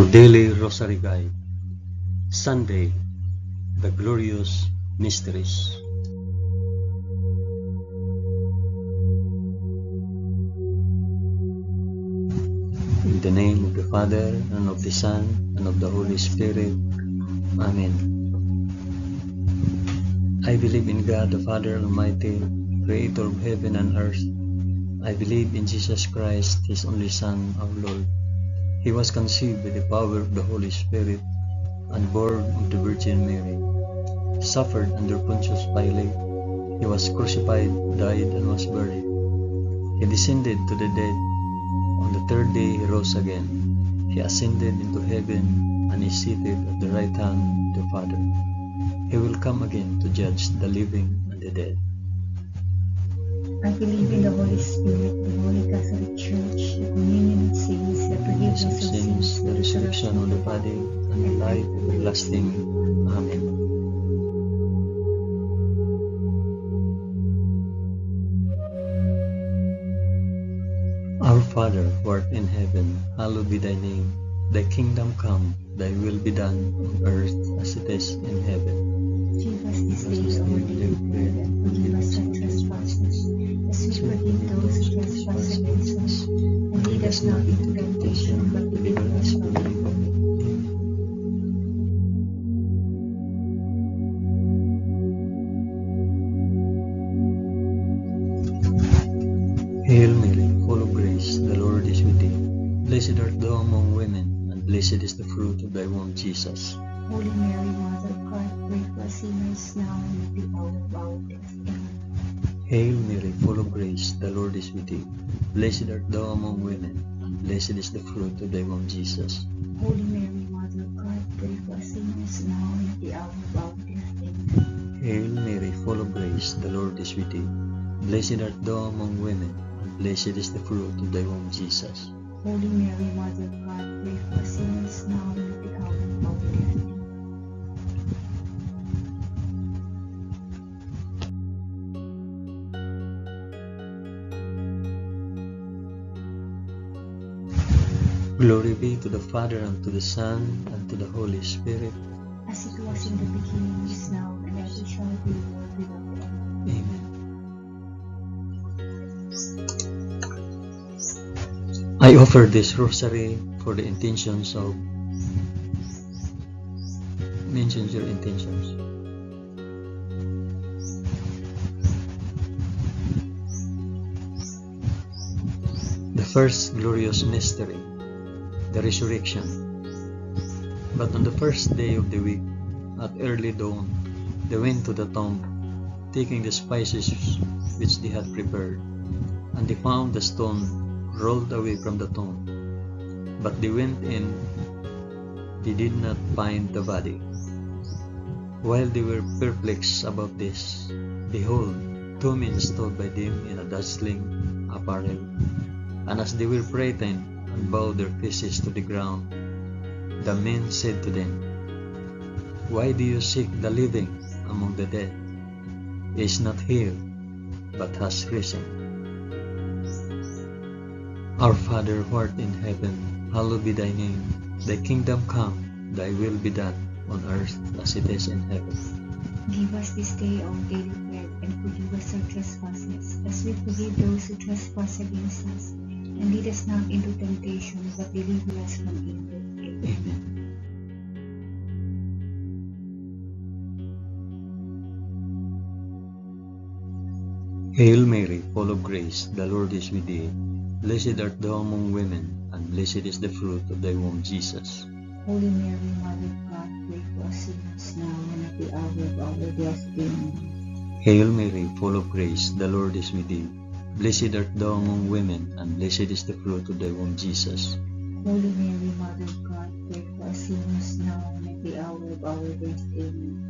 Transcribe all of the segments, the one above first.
Daily Rosary Guide, Sunday, the Glorious Mysteries. In the name of the Father, and of the Son, and of the Holy Spirit. Amen. I believe in God the Father Almighty, Creator of heaven and earth. I believe in Jesus Christ, His only Son, our Lord. He was conceived by the power of the Holy Spirit and born of the Virgin Mary. Suffered under Pontius Pilate. He was crucified, died, and was buried. He descended to the dead. On the third day He rose again. He ascended into heaven and is seated at the right hand of the Father. He will come again to judge the living and the dead. I believe in the Holy Spirit, the Holy Catholic Church, the communion of saints, the forgiveness of sins, the resurrection of the body, and the life everlasting. Amen. Our Father, who art in heaven, hallowed be thy name. Thy kingdom come, thy will be done on earth as it is in heaven. Give us this day our daily bread, and forgive us our trespasses, as we forgive those who trespass against us. And lead us not into temptation, but deliver us from evil. Hail Mary, full of grace, the Lord is with thee. Blessed art thou among women, and blessed is the fruit of thy womb, Jesus. Holy Mary, Mother of God, pray for us sinners now and at the hour of our death. Amen. Hail Mary, full of grace, the Lord is with thee. Blessed art thou among women, and blessed is the fruit of thy womb, Jesus. Holy Mary, Mother of God, pray for us sinners now and at the hour of our death. Amen. Hail Mary, full of grace, the Lord is with thee. Blessed art thou among women, and blessed is the fruit of thy womb, Jesus. Holy Mary, Mother of God, pray for us sinners now and at the hour of our death. Amen. Glory be to the Father, and to the Son, and to the Holy Spirit. As it was in the beginning, is now, and ever shall be, world without end. Amen. I offer this rosary for the intentions of... Mention your intentions. The first glorious mystery, the resurrection. But on the first day of the week, at early dawn, they went to the tomb, taking the spices which they had prepared, and they found the stone rolled away from the tomb. But they went in, they did not find the body. While they were perplexed about this, behold, two men stood by them in a dazzling apparel. And as they were frightened and bowed their faces to the ground, the men said to them, Why do you seek the living among the dead? He is not here, but has risen. Our Father, who art in heaven, hallowed be thy name. Thy kingdom come, thy will be done, on earth as it is in heaven. Give us this day our daily bread, and forgive us our trespasses, as we forgive those who trespass against us. And lead us not into temptation, but deliver us from evil. Amen. Amen. Hail Mary, full of grace, the Lord is with thee. Blessed art thou among women, and blessed is the fruit of thy womb, Jesus. Holy Mary, Mother of God, pray for us sinners now and at the hour of our death. Amen. Hail Mary, full of grace, the Lord is with thee. Blessed art thou among women, and blessed is the fruit of thy womb, Jesus. Holy Mary, Mother of God, pray for us sinners now and at the hour of our death. Amen.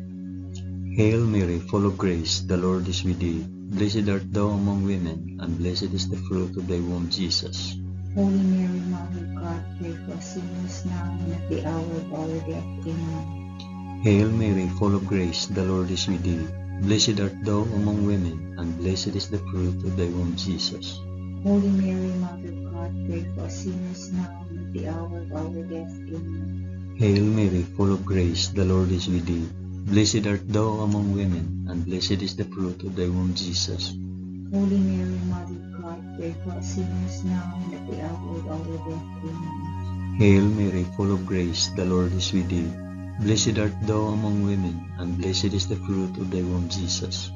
Hail Mary, full of grace, the Lord is with thee. Blessed art thou among women, and blessed is the fruit of thy womb, Jesus. Holy Mary, Mother of God, pray for us sinners now and at the hour of our death. Amen. Hail Mary, full of grace, the Lord is with thee. Blessed art thou among women, and blessed is the fruit of thy womb, Jesus. Holy Mary, Mother of God, pray for us sinners now and at the hour of our death. Amen. Hail Mary, full of grace, the Lord is with thee. Blessed art thou among women, and blessed is the fruit of thy womb, Jesus. Holy Mary, Mother of God, pray for us sinners now and at the hour of our death. Amen. Hail Mary, full of grace, the Lord is with thee. Blessed art thou among women, and blessed is the fruit of thy womb, Jesus.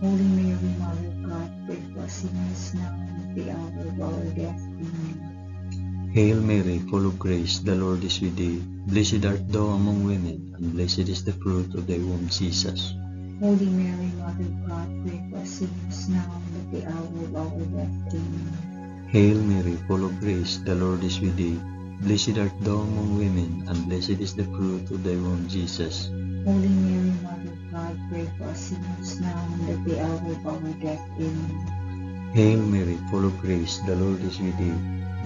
Holy Mary, Mother of God, pray for us sinners now and at the hour of our death. Amen. Hail Mary, full of grace, the Lord is with thee. Blessed art thou among women, and blessed is the fruit of thy womb, Jesus. Holy Mary, Mother of God, pray for us sinners now and at the hour of our death. Amen. Hail Mary, full of grace, the Lord is with thee. Blessed art thou among women, and blessed is the fruit of thy womb, Jesus. Holy Mary, Mother of God, pray for us sinners now and at the hour of our death. Amen. Hail Mary, full of grace, the Lord is with thee.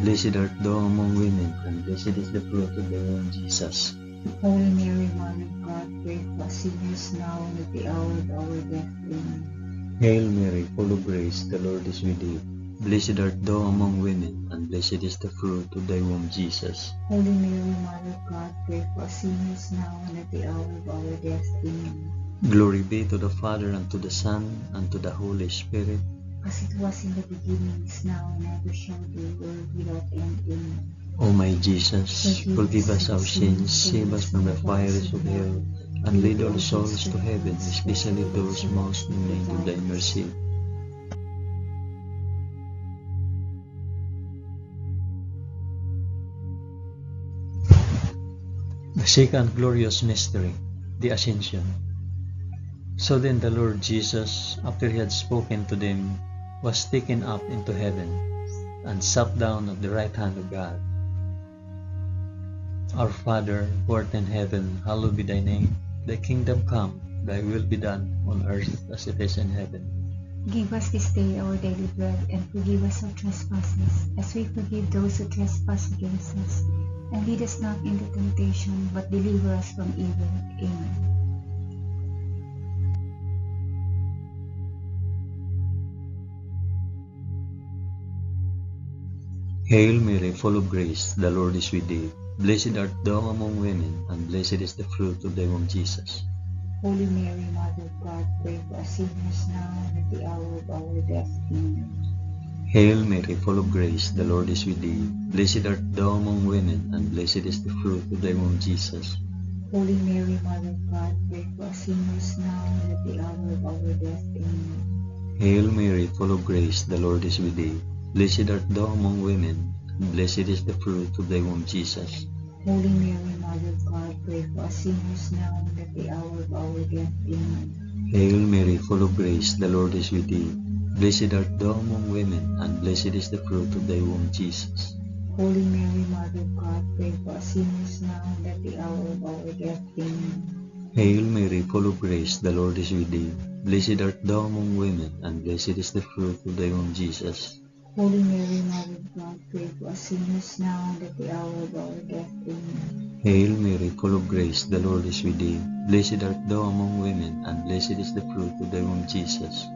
Blessed art thou among women, and blessed is the fruit of thy womb, Jesus. Holy Mary, Mother of God, pray for us sinners now and at the hour of our death. Amen. Hail Mary, full of grace, the Lord is with thee. Blessed art thou among women, and blessed is the fruit of thy womb, Jesus. Holy Mary, Mother of God, pray for us sinners now and at the hour of our death. Amen. Glory be to the Father, and to the Son, and to the Holy Spirit. As it was in the beginning, is now, and ever shall be, world without end. Amen. O my Jesus, forgive us our sins, save us from the fires of hell, and lead all souls to heaven, especially those most in need of thy mercy. The second glorious mystery, the Ascension. So then the Lord Jesus, after he had spoken to them, was taken up into heaven, and sat down at the right hand of God. Our Father, who art in heaven, hallowed be thy name. Thy kingdom come, thy will be done, on earth as it is in heaven. Give us this day our daily bread, and forgive us our trespasses, as we forgive those who trespass against us. And lead us not into temptation, but deliver us from evil. Amen. Hail Mary, full of grace, the Lord is with thee. Blessed art thou among women, and blessed is the fruit of thy womb, Jesus. Holy Mary, Mother of God, pray for us sinners now and at the hour of our death. Amen. Hail Mary, full of grace, the Lord is with thee. Blessed art thou among women, and blessed is the fruit of thy womb, Jesus. Holy Mary, Mother of God, pray for us sinners now and at the hour of our death. Amen. Hail Mary, full of grace, the Lord is with thee. Blessed art thou among women, and blessed is the fruit of thy womb, Jesus. Holy Mary, Mother of God, pray for us sinners now and at the hour of our death. Amen. Hail Mary, full of grace, the Lord is with thee. Blessed art thou among women, and blessed is the fruit of thy womb, Jesus. Holy Mary, Mother of God, pray for us sinners now and at the hour of our death. Amen. Hail Mary, full of grace, the Lord is with thee. Blessed art thou among women, and blessed is the fruit of thy womb, Jesus. Holy Mary, Mother of God, pray for us sinners now and at the hour of our death. Amen. Hail Mary, full of grace, the Lord is with thee. Blessed art thou among women, and blessed is the fruit of thy womb, Jesus.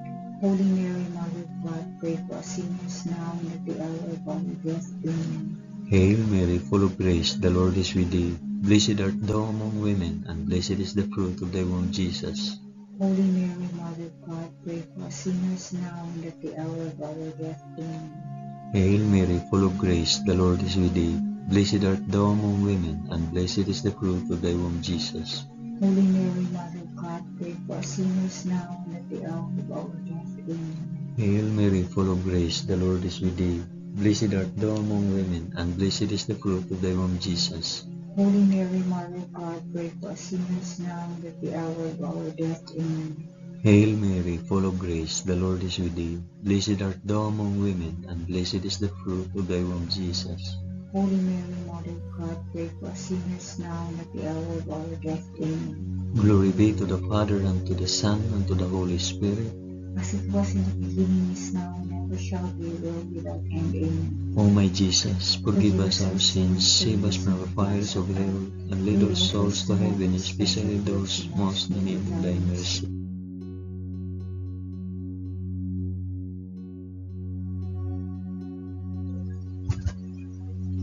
Holy Mary, Mother of God, pray for us sinners now and at the hour of our death. Amen. Hail Mary, full of grace, the Lord is with thee. Blessed art thou among women, and blessed is the fruit of thy womb, Jesus. Holy Mary, Mother of God, pray for us sinners now and at the hour of our death. Amen. Hail Mary, full of grace, the Lord is with thee. Blessed art thou among women, and blessed is the fruit of thy womb, Jesus. Holy Mary, Mother of God, pray for us sinners now and at the hour of our death. Amen. Hail Mary, full of grace, the Lord is with thee. Blessed art thou among women, and blessed is the fruit of thy womb, Jesus. Holy Mary, Mother of God, pray for us sinners now and at the hour of our death. Amen. Hail Mary, full of grace, the Lord is with thee. Blessed art thou among women, and blessed is the fruit of thy womb, Jesus. Holy Mary, Mother of God, pray for us sinners now and at the hour of our death. Amen. Glory be to the Father, and to the Son, and to the Holy Spirit. As it was in the beginning, is now, and ever shall be, world without end. Amen. O my Jesus, forgive us our sins, save us from the fires of hell, and lead all souls to heaven, especially those most in need of thy mercy.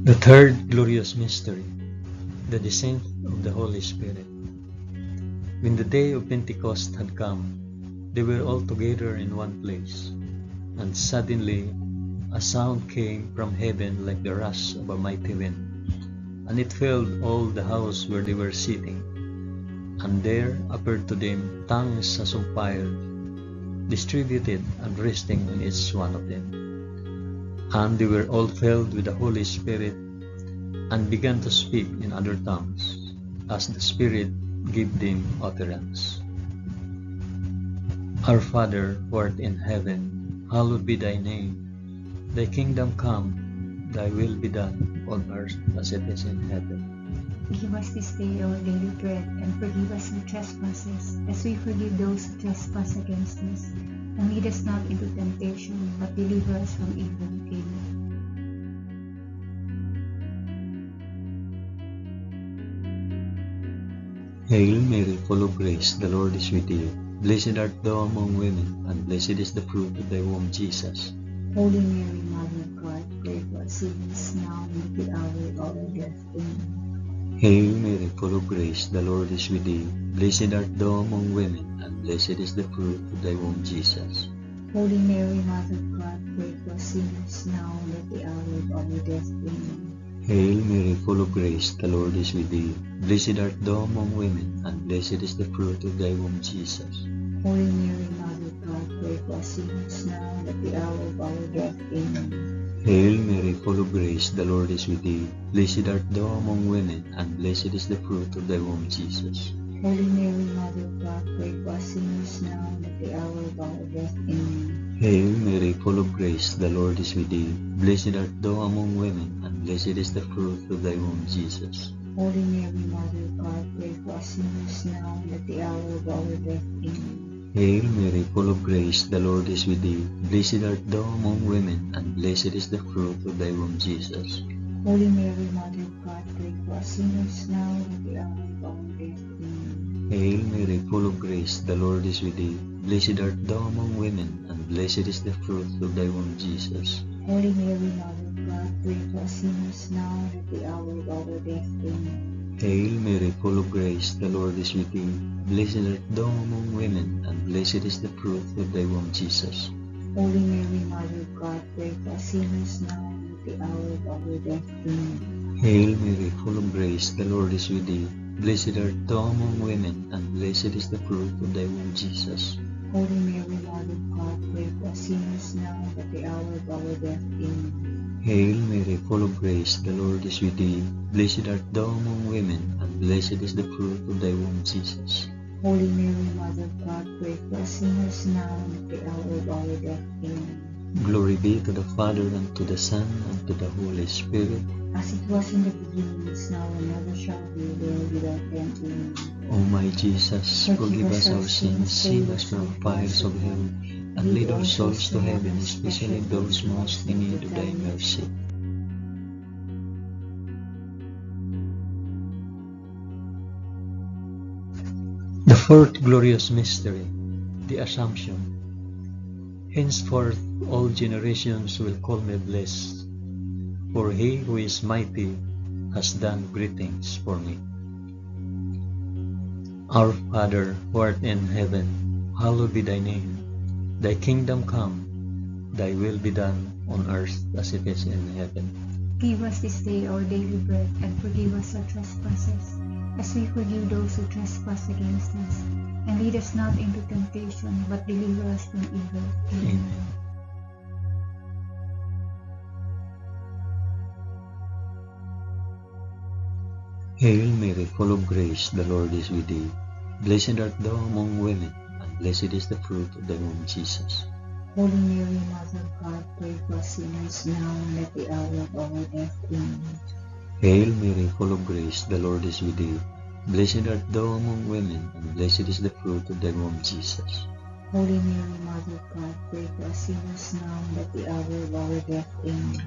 The third glorious mystery, the descent of the Holy Spirit. When the day of Pentecost had come, they were all together in one place, and suddenly a sound came from heaven like the rush of a mighty wind, and it filled all the house where they were sitting. And there appeared to them tongues as of fire, distributed and resting on each one of them. And they were all filled with the Holy Spirit, and began to speak in other tongues, as the Spirit gave them utterance. Our Father, who art in heaven, hallowed be thy name. Thy kingdom come, thy will be done, on earth as it is in heaven. Give us this day our daily bread, and forgive us our trespasses, as we forgive those who trespass against us. And lead us not into temptation, but deliver us from evil. Amen. Hail Mary, full of grace, the Lord is with thee. Blessed art thou among women, and blessed is the fruit of thy womb, Jesus. Holy Mary, Mother of God, pray for us sinners now and at the hour of our death. Amen. Hail Mary, full of grace, the Lord is with thee. Blessed art thou among women, and blessed is the fruit of thy womb, Jesus. Holy Mary, Mother of God, pray for us sinners now and at the hour of our death. Amen. Hail Mary, full of grace, the Lord is with thee. Blessed art thou among women, and blessed is the fruit of thy womb, Jesus. Holy Mary, Mother of God, pray for us sinners now and at the hour of our death. Amen. Hail Mary, full of grace, the Lord is with thee. Blessed art thou among women, and blessed is the fruit of thy womb, Jesus. Holy Mary, Mother of God, pray for us sinners now and at the hour of our death. Amen. Hail Mary, full of grace, the Lord is with thee. Blessed art thou among women, and blessed is the fruit of thy womb, Jesus. Holy Mary, Mother of God, pray for us sinners now and at the hour of our death. Amen. Hail Mary, full of grace, the Lord is with thee. Blessed art thou among women, and blessed is the fruit of thy womb, Jesus. Holy Mary, Mother of God, pray for us sinners now and at the hour of our death. Amen. Hail Mary, full of grace, the Lord is with thee. Blessed art thou among women, and blessed is the fruit of thy womb, Jesus. Holy Mary, Mother of God, pray for us sinners now and at the hour of our death. Amen. Hail Mary, full of grace, the Lord is with thee. Blessed art thou among women, and blessed is the fruit of thy womb, Jesus. Holy Mary, Mother of God, pray for us sinners now and at the hour of our death. Amen. Hail Mary, full of grace, the Lord is with thee. Blessed art thou among women, and blessed is the fruit of thy womb, Jesus. Holy Mary, Mother of God, pray for us sinners now and at the hour of our death. Amen. Hail Mary, full of grace, the Lord is with thee. Blessed art thou among women, and blessed is the fruit of thy womb, Jesus. Holy Mary, Mother of God, pray for us sinners now and at the hour of our death. Amen. Glory be to the Father, and to the Son, and to the Holy Spirit. As it was in the beginning, is now, and ever shall be, world without end. Amen. O my Jesus, forgive us our sins, save us from the fires of hell, and lead all souls to heaven, especially those most in need of thy mercy. The fourth glorious mystery, the Assumption. Henceforth all generations will call me blessed, for he who is mighty has done great things for me. Our Father, who art in heaven, hallowed be thy name. Thy kingdom come, thy will be done on earth as it is in heaven. Give us this day our daily bread, and forgive us our trespasses, as we forgive those who trespass against us. And lead us not into temptation, but deliver us from evil. Amen. Amen. Hail Mary, full of grace, the Lord is with thee. Blessed art thou among women, and blessed is the fruit of thy womb, Jesus. Holy Mary, Mother of God, pray for us sinners now and at the hour of our death. Amen. Hail Mary, full of grace, the Lord is with thee. Blessed art thou among women, and blessed is the fruit of thy womb, Jesus. Holy Mary, Mother of God, pray for us sinners now and at the hour of our death. Amen.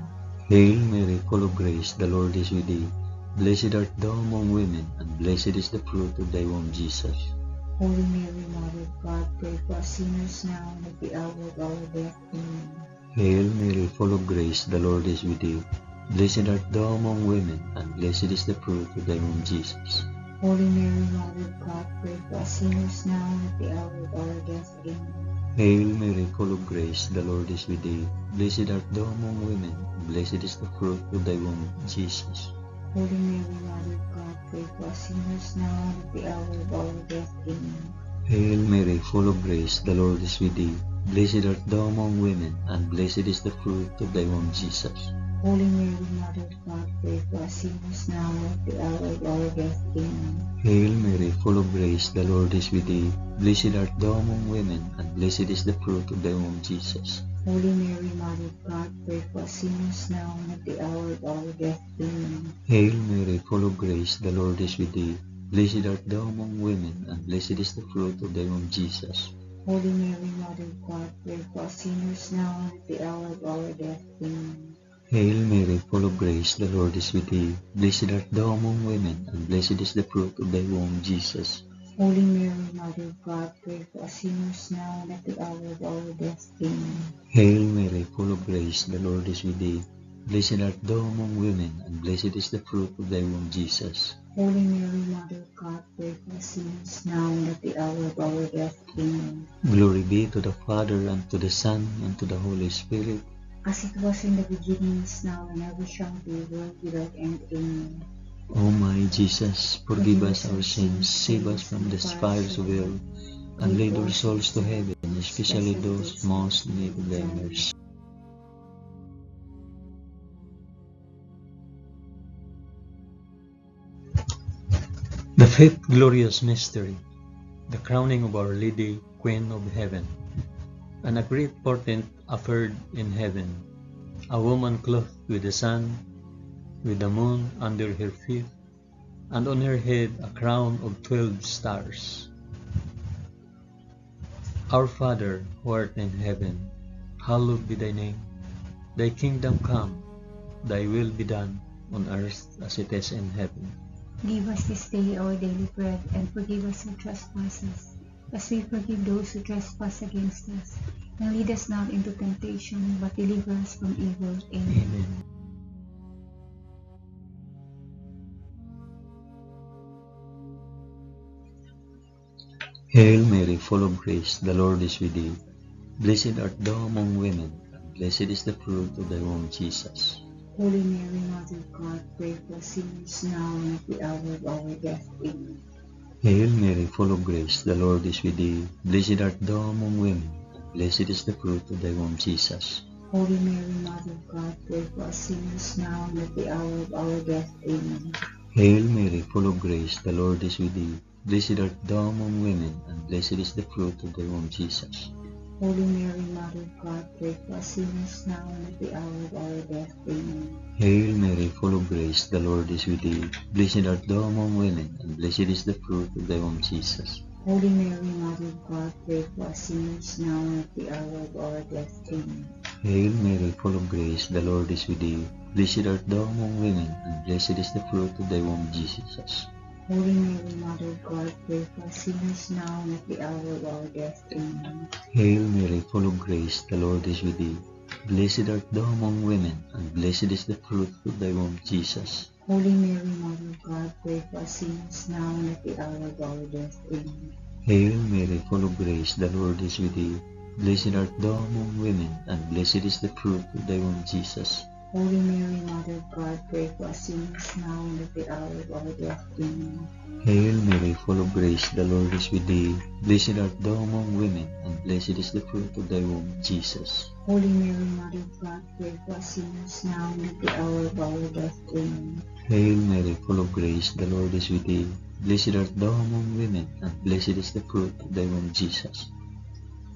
Hail Mary, full of grace, the Lord is with thee. Blessed art thou among women, and blessed is the fruit of thy womb, Jesus. Holy Mary, Mother of God, pray for us sinners now and at the hour of our death. Amen. Hail Mary, full of grace, the Lord is with thee. Blessed art thou among women, and blessed is the fruit of thy womb, Jesus. Holy Mary, Mother of God, pray for us sinners now and at the hour of our death. Amen. Hail Mary, full of grace, the Lord is with thee. Blessed art thou among women, and blessed is the fruit of thy womb, Jesus. Holy Mary, Mother of God, pray for us sinners now and at the hour of our death. Amen. Hail Mary, full of grace, the Lord is with thee. Blessed art thou among women, and blessed is the fruit of thy womb, Jesus. Holy Mary, Mother of God, pray for us sinners now and at the hour of our death. Amen. Hail Mary, full of grace, the Lord is with thee. Blessed art thou among women, and blessed is the fruit of thy womb, Jesus. Holy Mary, Mother of God, pray for us sinners now and at the hour of our death. Amen. Hail Mary, full of grace, the Lord is with thee. Blessed art thou among women, and blessed is the fruit of thy womb, Jesus. Holy Mary, Mother of God, pray for us sinners now and at the hour of our death. Amen. Hail Mary, full of grace, the Lord is with thee. Blessed art thou among women, and blessed is the fruit of thy womb, Jesus. Holy Mary, Mother of God, pray for us sinners now and at the hour of our death. Amen. Hail Mary, full of grace, the Lord is with thee. Blessed art thou among women, and blessed is the fruit of thy womb, Jesus. Holy Mary, Mother of God, pray for us sinners now and at the hour of our death. Amen. Glory be to the Father, and to the Son, and to the Holy Spirit. As it was in the beginning, is now, and ever shall be, world without end. Amen. O my Jesus, forgive us our sins, save us from the fires of hell, and lead our souls to heaven, especially those most in need of thy mercy. The fifth glorious mystery, the crowning of Our Lady, Queen of Heaven. And a great portent appeared in heaven, a woman clothed with the sun, with the moon under her feet, and on her head a crown of 12 stars. Our Father, who art in heaven, hallowed be thy name. Thy kingdom come, thy will be done, on earth as it is in heaven. Give us this day our daily bread, and forgive us our trespasses, as we forgive those who trespass against us. And lead us not into temptation, but deliver us from evil. Amen. Amen. Hail Mary, full of grace, the Lord is with thee. Blessed art thou among women, and blessed is the fruit of thy womb, Jesus. Holy Mary, Mother of God, pray for us sinners now and at the hour of our death. Amen. Hail Mary, full of grace, the Lord is with thee. Blessed art thou among women, and blessed is the fruit of thy womb, Jesus. Holy Mary, Mother of God, pray for us sinners now and at the hour of our death. Amen. Hail Mary, full of grace, the Lord is with thee. Blessed art thou among women, and blessed is the fruit of thy womb, Jesus. Holy Mary, Mother of God, pray for us sinners now and at the hour of our death. Amen. Hail Mary, full of grace, the Lord is with thee. Blessed art thou among women, and blessed is the fruit of thy womb, Jesus. Holy Mary, Mother of God, pray for us sinners now and at the hour of our death. Amen. Hail Mary, full of grace, the Lord is with thee. Blessed art thou among women, and blessed is the fruit of thy womb, Jesus. Holy Mary, Mother of God, pray for us sinners now and at the hour of our death. Amen. Hail Mary, full of grace, the Lord is with thee. Blessed art thou among women, and blessed is the fruit of thy womb, Jesus. Holy Mary, Mother of God, pray for us sinners now and at the hour of our death. Amen. Hail Mary, full of grace, the Lord is with thee. Blessed art thou among women, and blessed is the fruit of thy womb, Jesus. Holy Mary, Mother of God, pray for us sinners now and at the hour of our death. Amen. Hail Mary, full of grace, the Lord is with thee. Blessed art thou among women, and blessed is the fruit of thy womb, Jesus. Holy Mary, Mother of God, pray for us sinners now and at the hour of our death. Amen. Hail Mary, full of grace, the Lord is with thee. Blessed art thou among women, and blessed is the fruit of thy womb, Jesus.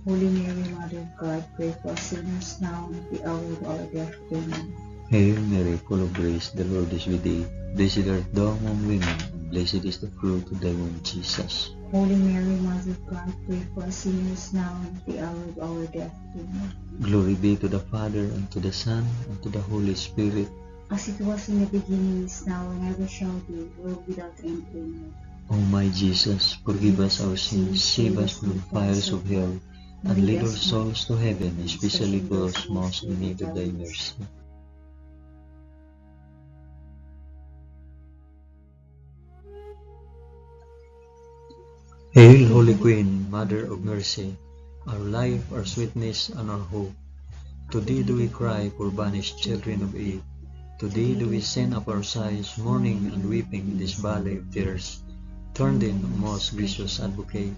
Holy Mary, Mother of God, pray for us sinners now and at the hour of our death. Amen. Hail Mary, full of grace, the Lord is with thee. Blessed art thou among women, and blessed is the fruit of thy womb, Jesus. Holy Mary, Mother of God, pray for us sinners now and at the hour of our death. Amen. Glory be to the Father, and to the Son, and to the Holy Spirit. As it was in the beginning, is now, and ever shall be, world without end. Amen. O my Jesus, forgive us our sins, save us from the fires of hell, and lead our souls to heaven, especially those most in need of thy mercy. Hail, Holy Queen, Mother of Mercy, our life, our sweetness, and our hope. To thee do we cry, poor banished children of Eve. To thee do we send up our sighs, mourning and weeping in this valley of tears. Turn then, O most gracious Advocate,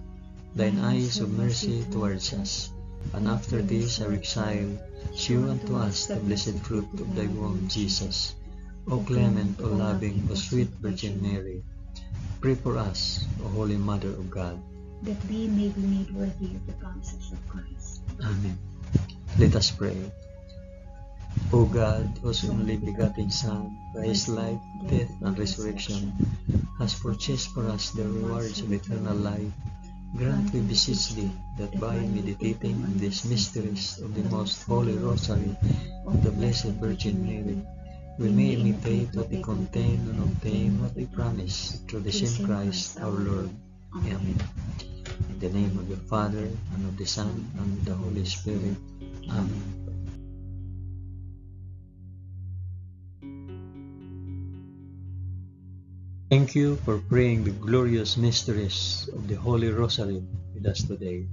thine eyes of mercy towards us, and after this our exile, shew unto us the blessed fruit of thy womb, Jesus. O clement, O loving, O sweet Virgin Mary, pray for us, O Holy Mother of God. that we may be made worthy of the promises of Christ. Amen. Let us pray. O God, whose only begotten Son, by his life, death, and resurrection, has purchased for us the rewards of eternal life, grant, we beseech thee, that by meditating on these mysteries of the most holy Rosary of the Blessed Virgin Mary, we may imitate what they contain and obtain what they promise, through the same Christ our Lord. Amen. In the name of the Father, and of the Son, and of the Holy Spirit. Amen. Thank you for praying the glorious mysteries of the Holy Rosary with us today.